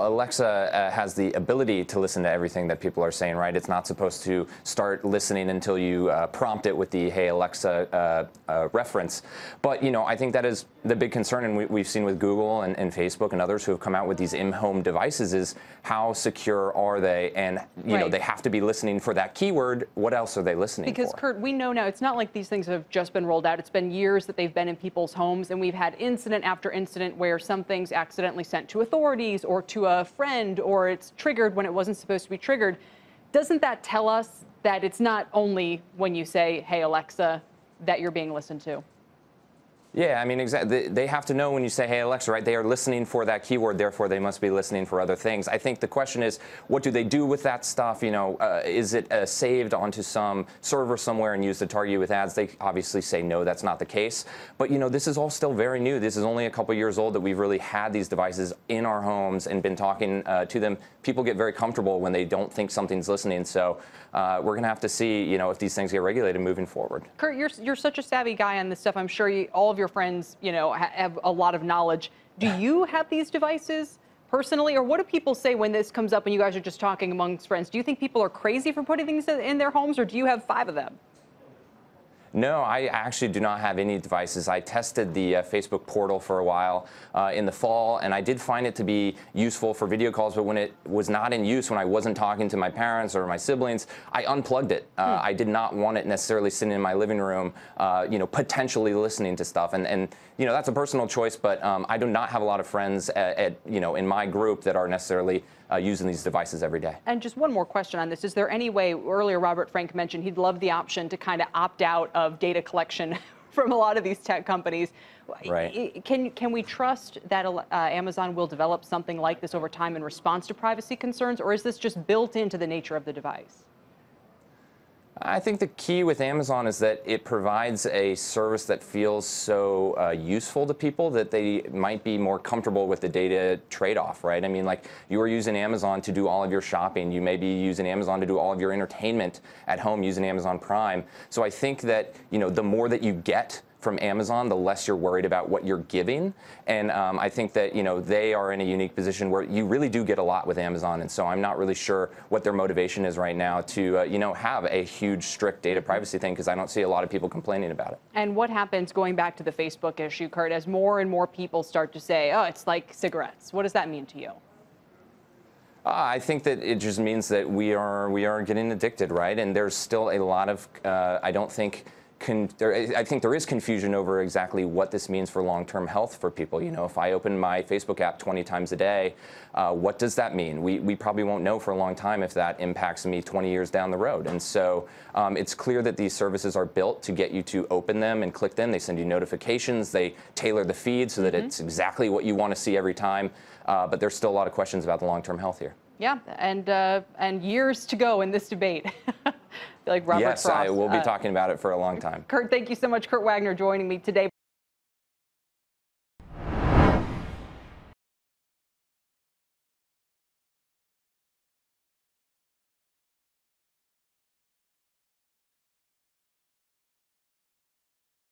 Alexa has the ability to listen to everything that people are saying, right? It's not supposed to start listening until you prompt it with the "Hey Alexa" reference. But I think that is the big concern, and we've seen with Google and Facebook and others who have come out with these in-home devices is how secure are they? And they have to be listening for that keyword. What else are they listening for? Because Kurt, we know now it's not like these things have just been rolled out. It's been years that they've been in people's homes, and we've had incident after incident where something's accidentally sent to authorities or to a friend, or it's triggered when it wasn't supposed to be triggered. Doesn't that tell us that it's not only when you say, "Hey Alexa," that you're being listened to? Yeah, I mean, exactly. They have to know when you say, "Hey Alexa," right? They are listening for that keyword, therefore they must be listening for other things. I think the question is, what do they do with that stuff? Is it saved onto some server somewhere and used to target you with ads? They obviously say no, that's not the case. But this is all still very new. This is only a couple years old that we've really had these devices in our homes and been talking to them. People get very comfortable when they don't think something's listening. So we're going to have to see, if these things get regulated moving forward. Kurt, you're such a savvy guy on this stuff. I'm sure all of your friends, have a lot of knowledge. Do you have these devices personally, or what do people say when this comes up and you guys are just talking amongst friends? Do you think people are crazy for putting things in their homes, or do you have 5 of them? No, I actually do not have any devices. I tested the Facebook portal for a while in the fall, and I did find it to be useful for video calls, but when it was not in use, when I wasn't talking to my parents or my siblings, I unplugged it. I did not want it necessarily sitting in my living room, potentially listening to stuff. And that's a personal choice, but I do not have a lot of friends in my group that are necessarily using these devices every day. And just one more question on this. Is there any way, earlier Robert Frank mentioned he'd love the option to kind of opt out of data collection from a lot of these tech companies. Right. Can we trust that Amazon will develop something like this over time in response to privacy concerns, or is this just built into the nature of the device? I think the key with Amazon is that it provides a service that feels so useful to people that they might be more comfortable with the data trade-off, right? I mean, like, you are using Amazon to do all of your shopping. You may be using Amazon to do all of your entertainment at home using Amazon Prime. So I think that, the more that you get from Amazon, the less you're worried about what you're giving. And I think that, they are in a unique position where you really do get a lot with Amazon. And so I'm not really sure what their motivation is right now to, have a huge, strict data privacy thing, because I don't see a lot of people complaining about it. And what happens, going back to the Facebook issue, Kurt, as more and more people start to say, oh, it's like cigarettes? What does that mean to you? I think that it just means that we are getting addicted, right? And there's still a lot of, I think there is confusion over exactly what this means for long-term health for people. If I open my Facebook app 20 times a day, what does that mean? We probably won't know for a long time if that impacts me 20 years down the road. And so it's clear that these services are built to get you to open them and click them. They send you notifications. They tailor the feed so that it's exactly what you want to see every time. But there's still a lot of questions about the long-term health here. Yeah, and years to go in this debate. Like Robert Yes, Frost. I will be talking about it for a long time. Kurt, thank you so much. Kurt Wagner joining me today.